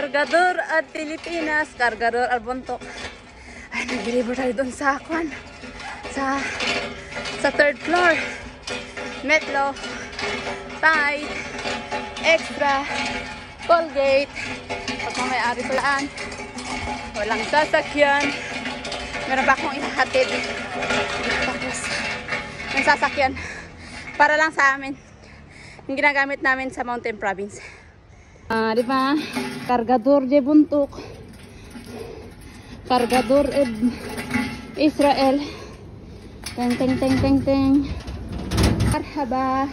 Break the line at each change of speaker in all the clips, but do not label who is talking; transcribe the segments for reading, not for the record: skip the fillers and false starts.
Cargador at Pilipinas, Cargador at Bontok. Ay, nag-deliver tayo doon sa Kwan. Sa third floor. Metlo, Tide, Extra, Colgate. Pag may-ari palaan, walang sasakyan. Meron pa akong ihahatid. Tapos, may sasakyan. Para lang sa amin. Yung ginagamit namin sa Mountain Province. Di ba? Cargador de Bontok. Cargador Israel. Teng teng teng teng teng. Marhaba.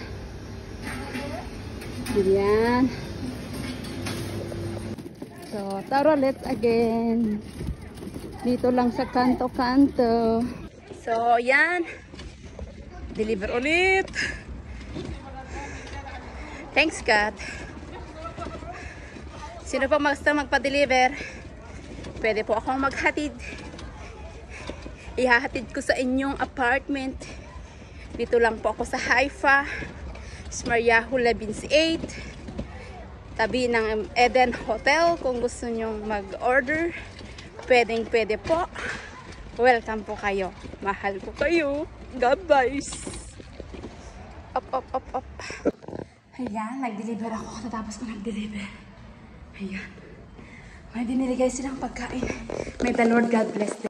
Yan. So, tara, let's again. Dito lang sa kanto-kanto. So, yan. Deliver ulit. Thanks, God. Sino pa magpa-deliver? Pwede po akong maghatid. Ihahatid ko sa inyong apartment. Dito lang po ako sa Haifa, Smaryahu Labins 8. Tabi ng Eden Hotel. Kung gusto nyong mag-order, pwede po. Welcome po kayo. Mahal ko kayo. God bless. Up. Ayan, nag-deliver ako. Tapos ko nag-deliver. Ayan. May binili guys silang pagkain. May the Lord God bless them.